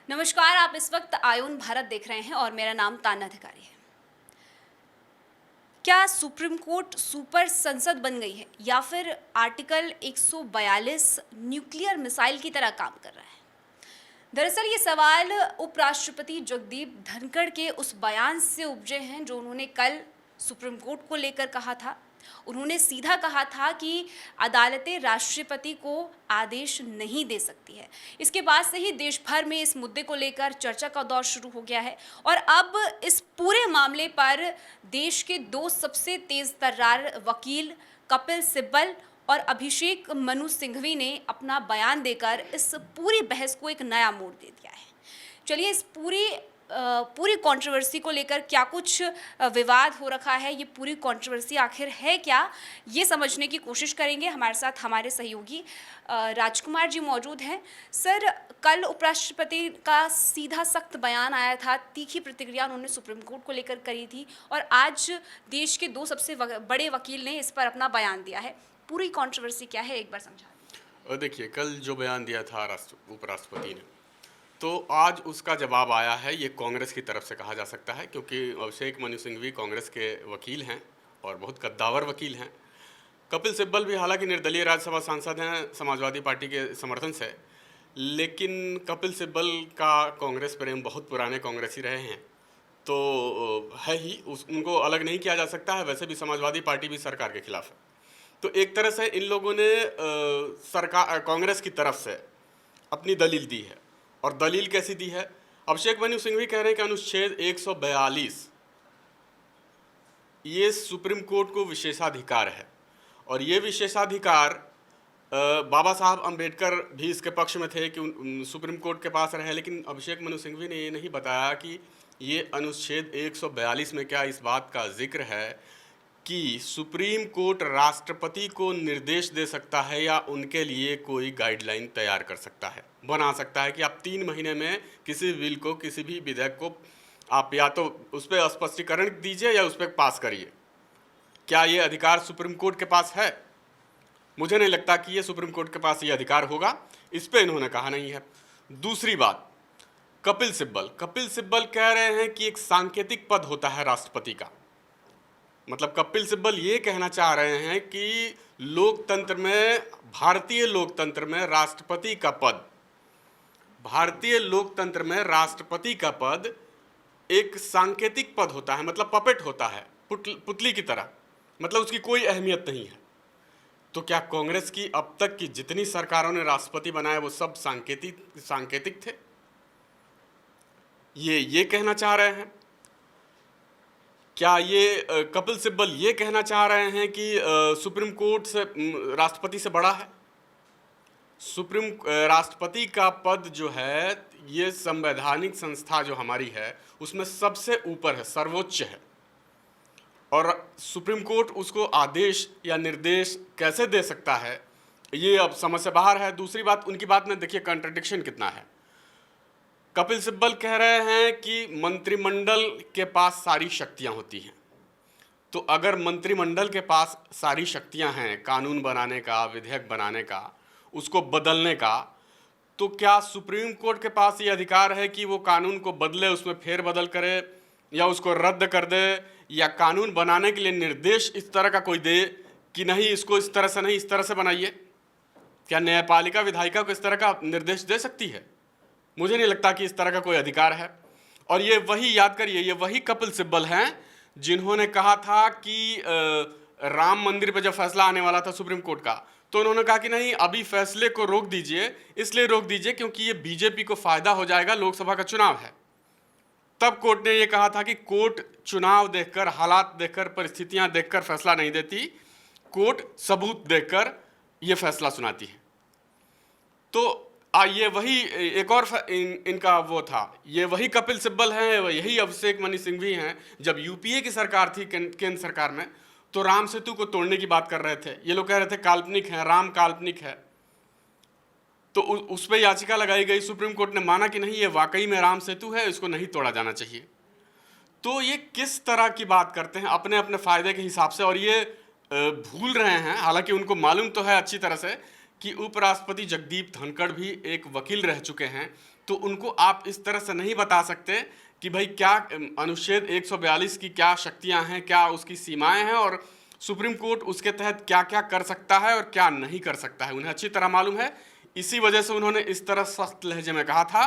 नमस्कार, आप इस वक्त आयुन भारत देख रहे हैं और मेरा नाम तान्या अधिकारी है। क्या सुप्रीम कोर्ट सुपर संसद बन गई है या फिर आर्टिकल 142 न्यूक्लियर मिसाइल की तरह काम कर रहा है? दरअसल ये सवाल उपराष्ट्रपति जगदीप धनखड़ के उस बयान से उपजे हैं जो उन्होंने कल सुप्रीम कोर्ट को लेकर कहा था। उन्होंने सीधा कहा था कि अदालतें राष्ट्रपति को आदेश नहीं दे सकती है। इसके बाद से ही देश भर में इस मुद्दे को लेकर चर्चा का दौर शुरू हो गया है और अब इस पूरे मामले पर देश के दो सबसे तेज तर्रार वकील कपिल सिब्बल और अभिषेक मनु सिंघवी ने अपना बयान देकर इस पूरी बहस को एक नया मोड़ दे दिया है। चलिए इस पूरी कंट्रोवर्सी को लेकर क्या कुछ विवाद हो रखा है, ये पूरी कंट्रोवर्सी आखिर है क्या, ये समझने की कोशिश करेंगे। हमारे साथ हमारे सहयोगी राजकुमार जी मौजूद हैं। सर, कल उपराष्ट्रपति का सीधा सख्त बयान आया था, तीखी प्रतिक्रिया उन्होंने सुप्रीम कोर्ट को लेकर करी थी और आज देश के दो सबसे बड़े वकील ने इस पर अपना बयान दिया है। पूरी कंट्रोवर्सी क्या है, एक बार समझा दीजिए। और देखिए, कल जो बयान दिया था उपराष्ट्रपति ने, तो आज उसका जवाब आया है। ये कांग्रेस की तरफ से कहा जा सकता है, क्योंकि अभिषेक मनु सिंघवी कांग्रेस के वकील हैं और बहुत कद्दावर वकील हैं। कपिल सिब्बल भी हालांकि निर्दलीय राज्यसभा सांसद हैं समाजवादी पार्टी के समर्थन से, लेकिन कपिल सिब्बल का कांग्रेस प्रेम बहुत पुराने कांग्रेसी रहे हैं, तो है ही, उनको अलग नहीं किया जा सकता है। वैसे भी समाजवादी पार्टी भी सरकार के खिलाफ है। तो एक तरह से इन लोगों ने सरकार कांग्रेस की तरफ से अपनी दलील दी है। और दलील कैसी दी है? अभिषेक मनु सिंघवी कह रहे हैं कि अनुच्छेद 142 ये सुप्रीम कोर्ट को विशेषाधिकार है और ये विशेषाधिकार बाबा साहब अंबेडकर भी इसके पक्ष में थे कि सुप्रीम कोर्ट के पास रहे, लेकिन अभिषेक मनु सिंघवी ने ये नहीं बताया कि ये अनुच्छेद 142 में क्या इस बात का जिक्र है कि सुप्रीम कोर्ट राष्ट्रपति को निर्देश दे सकता है या उनके लिए कोई गाइडलाइन तैयार कर सकता है, बना सकता है कि आप 3 महीने में किसी बिल को, किसी भी विधेयक को आप या तो उस पर स्पष्टीकरण दीजिए या उस पर पास करिए। क्या ये अधिकार सुप्रीम कोर्ट के पास है? मुझे नहीं लगता कि ये सुप्रीम कोर्ट के पास ये अधिकार होगा। इस पर इन्होंने कहा नहीं है। दूसरी बात, कपिल सिब्बल कह रहे हैं कि एक सांकेतिक पद होता है राष्ट्रपति का। मतलब कपिल सिब्बल ये कहना चाह रहे हैं कि लोकतंत्र में, भारतीय लोकतंत्र में राष्ट्रपति का पद एक सांकेतिक पद होता है, मतलब पपेट होता है, पुतली की तरह, मतलब उसकी कोई अहमियत नहीं है। तो क्या कांग्रेस की अब तक की जितनी सरकारों ने राष्ट्रपति बनाए वो सब सांकेतिक थे? ये कहना चाह रहे हैं। क्या ये कपिल सिब्बल ये कहना चाह रहे हैं कि सुप्रीम कोर्ट से राष्ट्रपति से बड़ा है? राष्ट्रपति का पद जो है, ये संवैधानिक संस्था जो हमारी है उसमें सबसे ऊपर है, सर्वोच्च है, और सुप्रीम कोर्ट उसको आदेश या निर्देश कैसे दे सकता है, ये अब समझ से बाहर है। दूसरी बात, उनकी बात में देखिए कंट्रडिक्शन कितना है। कपिल सिब्बल कह रहे हैं कि मंत्रिमंडल के पास सारी शक्तियां होती हैं। तो अगर मंत्रिमंडल के पास सारी शक्तियां हैं, कानून बनाने का, विधेयक बनाने का, उसको बदलने का, तो क्या सुप्रीम कोर्ट के पास ये अधिकार है कि वो कानून को बदले, उसमें फेरबदल करे या उसको रद्द कर दे, या कानून बनाने के लिए निर्देश इस तरह का कोई दे कि नहीं, इसको इस तरह से नहीं, इस तरह से बनाइए? क्या न्यायपालिका विधायिका को इस तरह का निर्देश दे सकती है? मुझे नहीं लगता कि इस तरह का कोई अधिकार है। और ये वही, याद करिए, ये वही कपिल सिब्बल हैं जिन्होंने कहा था कि राम मंदिर पे जब फैसला आने वाला था सुप्रीम कोर्ट का, तो उन्होंने कहा कि नहीं, अभी फैसले को रोक दीजिए, इसलिए रोक दीजिए क्योंकि ये बीजेपी को फायदा हो जाएगा, लोकसभा का चुनाव है। तब कोर्ट ने ये कहा था कि कोर्ट चुनाव देखकर, हालात देखकर, परिस्थितियां देखकर फैसला नहीं देती, कोर्ट सबूत देखकर ये फैसला सुनाती है। तो ये वही एक और इनका वो था, ये वही कपिल सिब्बल हैं, यही अभिषेक मनु सिंघवी हैं। जब यूपीए की सरकार थी, केंद्र सरकार में, तो राम सेतु को तोड़ने की बात कर रहे थे। ये लोग कह रहे थे काल्पनिक है, राम काल्पनिक है। तो उस पर याचिका लगाई गई, सुप्रीम कोर्ट ने माना कि नहीं, ये वाकई में राम सेतु है, इसको नहीं तोड़ा जाना चाहिए। तो ये किस तरह की बात करते हैं अपने अपने फायदे के हिसाब से, और ये भूल रहे हैं, हालांकि उनको मालूम तो है अच्छी तरह से कि उपराष्ट्रपति जगदीप धनखड़ भी एक वकील रह चुके हैं, तो उनको आप इस तरह से नहीं बता सकते कि भाई क्या अनुच्छेद 142 की क्या शक्तियां हैं, क्या उसकी सीमाएं हैं और सुप्रीम कोर्ट उसके तहत क्या क्या कर सकता है और क्या नहीं कर सकता है, उन्हें अच्छी तरह मालूम है। इसी वजह से उन्होंने इस तरह सख्त लहजे में कहा था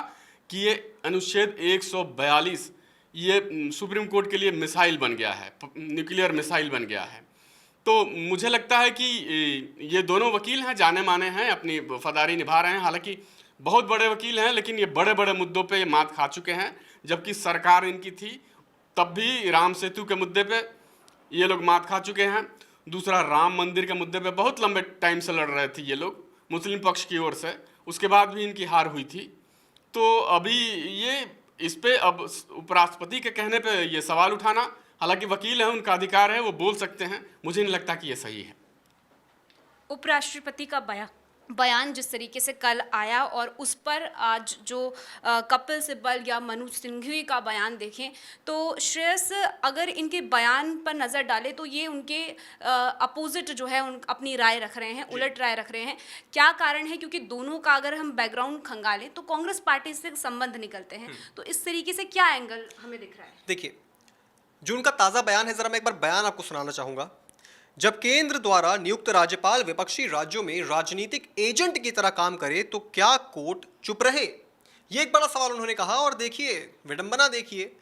कि ये अनुच्छेद 142 ये सुप्रीम कोर्ट के लिए मिसाइल बन गया है, न्यूक्लियर मिसाइल बन गया है। तो मुझे लगता है कि ये दोनों वकील हैं, जाने माने हैं, अपनी वफादारी निभा रहे हैं। हालांकि बहुत बड़े वकील हैं, लेकिन ये बड़े बड़े मुद्दों पे मात खा चुके हैं। जबकि सरकार इनकी थी तब भी राम सेतु के मुद्दे पे ये लोग मात खा चुके हैं। दूसरा, राम मंदिर के मुद्दे पे बहुत लंबे टाइम से लड़ रहे थे ये लोग मुस्लिम पक्ष की ओर से, उसके बाद भी इनकी हार हुई थी। तो अभी ये इस पे अब उपराष्ट्रपति के कहने पे ये सवाल उठाना, हालांकि वकील है, उनका अधिकार है, वो बोल सकते हैं, मुझे नहीं लगता कि ये सही है। उपराष्ट्रपति का बयान जिस तरीके से कल आया और उस पर आज जो कपिल सिब्बल या मनोज सिंघवी का बयान देखें, तो श्रेयस, अगर इनके बयान पर नज़र डालें तो ये उनके अपोजिट जो है अपनी राय रख रहे हैं, उलट राय रख रहे हैं। क्या कारण है? क्योंकि दोनों का अगर हम बैकग्राउंड खंगालें तो कांग्रेस पार्टी से संबंध निकलते हैं, तो इस तरीके से क्या एंगल हमें दिख रहा है? देखिए, जो उनका ताज़ा बयान है, ज़रा मैं एक बार बयान आपको सुनाना चाहूँगा। जब केंद्र द्वारा नियुक्त राज्यपाल विपक्षी राज्यों में राजनीतिक एजेंट की तरह काम करे तो क्या कोर्ट चुप रहे? ये एक बड़ा सवाल उन्होंने कहा। और देखिए, विडंबना देखिए,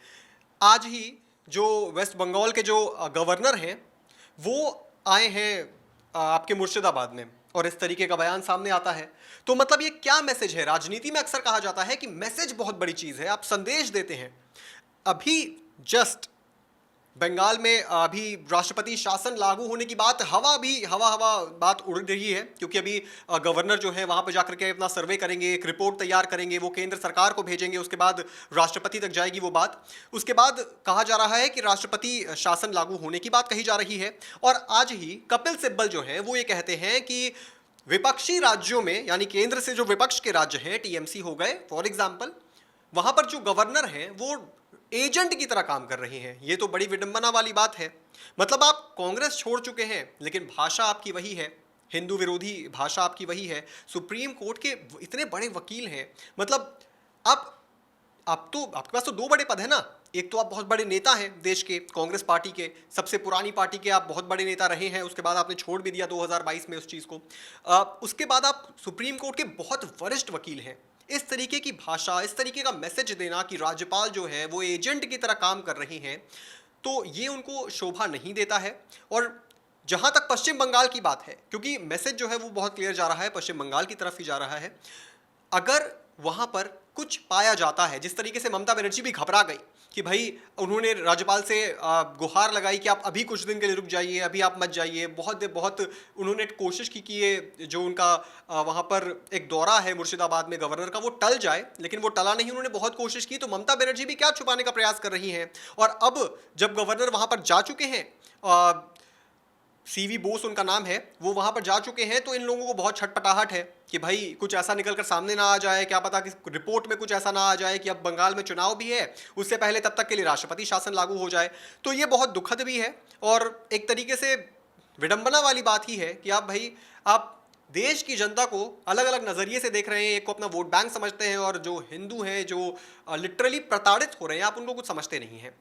आज ही जो वेस्ट बंगाल के जो गवर्नर हैं वो आए हैं आपके मुर्शिदाबाद में, और इस तरीके का बयान सामने आता है। तो मतलब ये क्या मैसेज है? राजनीति में अक्सर कहा जाता है कि मैसेज बहुत बड़ी चीज़ है, आप संदेश देते हैं। अभी जस्ट बंगाल में अभी राष्ट्रपति शासन लागू होने की बात हवा बात उड़ रही है, क्योंकि अभी गवर्नर जो है वहाँ पर जाकर के अपना सर्वे करेंगे, एक रिपोर्ट तैयार करेंगे, वो केंद्र सरकार को भेजेंगे, उसके बाद राष्ट्रपति तक जाएगी वो बात। उसके बाद कहा जा रहा है कि राष्ट्रपति शासन लागू होने की बात कही जा रही है। और आज ही कपिल सिब्बल जो है वो ये कहते हैं कि विपक्षी राज्यों में, यानी केंद्र से जो विपक्ष के राज्य हैं, टीएमसी हो गए फॉर एग्जाम्पल, वहाँ पर जो गवर्नर हैं वो एजेंट की तरह काम कर रहे हैं। ये तो बड़ी विडंबना वाली बात है। मतलब आप कांग्रेस छोड़ चुके हैं, लेकिन भाषा आपकी वही है, हिंदू विरोधी भाषा आपकी वही है। सुप्रीम कोर्ट के इतने बड़े वकील हैं, मतलब आप तो, आपके पास तो दो बड़े पद है ना। एक तो आप बहुत बड़े नेता हैं देश के, कांग्रेस पार्टी के, सबसे पुरानी पार्टी के आप बहुत बड़े नेता रहे हैं। उसके बाद आपने छोड़ भी दिया 2022 में उस चीज़ को। उसके बाद आप सुप्रीम कोर्ट के बहुत वरिष्ठ वकील हैं। इस तरीके की भाषा, इस तरीके का मैसेज देना कि राज्यपाल जो है वो एजेंट की तरह काम कर रही हैं, तो ये उनको शोभा नहीं देता है। और जहाँ तक पश्चिम बंगाल की बात है, क्योंकि मैसेज जो है वो बहुत क्लियर जा रहा है, पश्चिम बंगाल की तरफ ही जा रहा है। अगर वहाँ पर कुछ पाया जाता है, जिस तरीके से ममता बनर्जी भी घबरा गई कि भाई उन्होंने राज्यपाल से गुहार लगाई कि आप अभी कुछ दिन के लिए रुक जाइए, अभी आप मत जाइए। बहुत उन्होंने कोशिश की कि ये जो उनका वहाँ पर एक दौरा है मुर्शिदाबाद में गवर्नर का, वो टल जाए, लेकिन वो टला नहीं। उन्होंने बहुत कोशिश की। तो ममता बनर्जी भी क्या छुपाने का प्रयास कर रही हैं। और अब जब गवर्नर वहाँ पर जा चुके हैं, सीवी बोस उनका नाम है, वो वहाँ पर जा चुके हैं, तो इन लोगों को बहुत छटपटाहट है कि भाई कुछ ऐसा निकल कर सामने ना आ जाए, क्या पता कि रिपोर्ट में कुछ ऐसा ना आ जाए कि अब बंगाल में चुनाव भी है, उससे पहले तब तक के लिए राष्ट्रपति शासन लागू हो जाए। तो ये बहुत दुखद भी है और एक तरीके से विडंबना वाली बात ही है कि आप देश की जनता को अलग अलग नज़रिए से देख रहे हैं। एक को अपना वोट बैंक समझते हैं, और जो हिंदू हैं, जो लिटरली प्रताड़ित हो रहे हैं, आप उनको कुछ समझते नहीं हैं।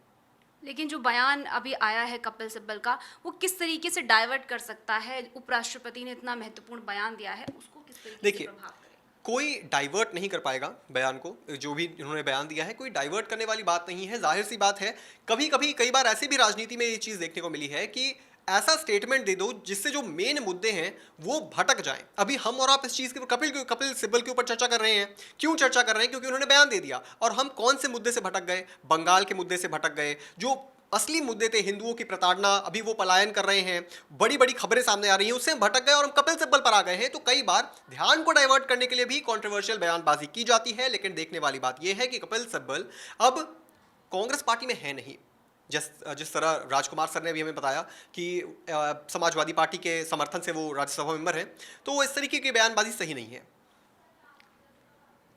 लेकिन जो बयान अभी आया है कपिल सिब्बल का, वो किस तरीके से डाइवर्ट कर सकता है? उपराष्ट्रपति ने इतना महत्वपूर्ण बयान दिया है, उसको किस तरीके से प्रभाव करेगा? कोई डाइवर्ट नहीं कर पाएगा बयान को। जो भी इन्होंने बयान दिया है, कोई डाइवर्ट करने वाली बात नहीं है। जाहिर सी बात है, कई बार ऐसी भी राजनीति में ये चीज़ देखने को मिली है कि ऐसा स्टेटमेंट दे दो जिससे जो मेन मुद्दे हैं वो भटक जाएं। अभी हम और आप इस चीज़ के कपिल सिब्बल के ऊपर चर्चा कर रहे हैं। क्यों चर्चा कर रहे हैं? क्योंकि उन्होंने बयान दे दिया। और हम कौन से मुद्दे से भटक गए? बंगाल के मुद्दे से भटक गए। जो असली मुद्दे थे, हिंदुओं की प्रताड़ना, अभी वो पलायन कर रहे हैं, बड़ी बड़ी खबरें सामने आ रही हैं, उससे हम भटक गए और हम कपिल सिब्बल पर आ गए हैं। तो कई बार ध्यान को डाइवर्ट करने के लिए भी कंट्रोवर्शियल बयानबाजी की जाती है। लेकिन देखने वाली बात यह है कि कपिल सिब्बल अब कांग्रेस पार्टी में है नहीं। जिस तरह राजकुमार सर ने भी हमें बताया कि समाजवादी पार्टी के समर्थन से वो राज्यसभा मेंबर हैं, तो इस तरीके की बयानबाजी सही नहीं है।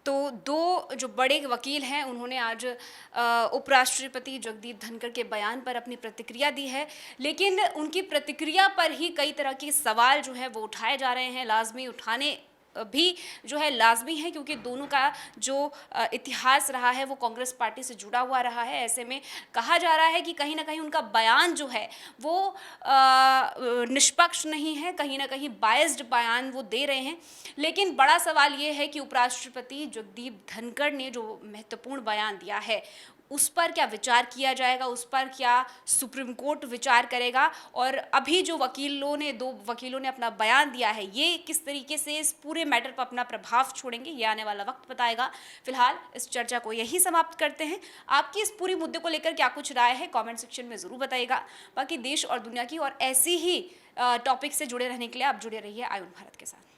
तो दो जो बड़े वकील हैं, उन्होंने आज उपराष्ट्रपति जगदीप धनखड़ के बयान पर अपनी प्रतिक्रिया दी है, लेकिन उनकी प्रतिक्रिया पर ही कई तरह के सवाल जो है वो उठाए जा रहे हैं, लाजमी उठाने भी जो है लाजमी है, क्योंकि दोनों का जो इतिहास रहा है वो कांग्रेस पार्टी से जुड़ा हुआ रहा है। ऐसे में कहा जा रहा है कि कहीं ना कहीं उनका बयान जो है वो निष्पक्ष नहीं है, कहीं ना कहीं बायस्ड बयान वो दे रहे हैं। लेकिन बड़ा सवाल ये है कि उपराष्ट्रपति जगदीप धनखड़ ने जो महत्वपूर्ण बयान दिया है उस पर क्या विचार किया जाएगा, उस पर क्या सुप्रीम कोर्ट विचार करेगा, और अभी जो दो वकीलों ने अपना बयान दिया है ये किस तरीके से इस पूरे मैटर पर अपना प्रभाव छोड़ेंगे, ये आने वाला वक्त बताएगा। फिलहाल इस चर्चा को यही समाप्त करते हैं। आपकी इस पूरी मुद्दे को लेकर क्या कुछ राय है कमेंट सेक्शन में ज़रूर बताइएगा। बाकी देश और दुनिया की और ऐसी ही टॉपिक से जुड़े रहने के लिए आप जुड़े रहिए आयुन भारत के साथ।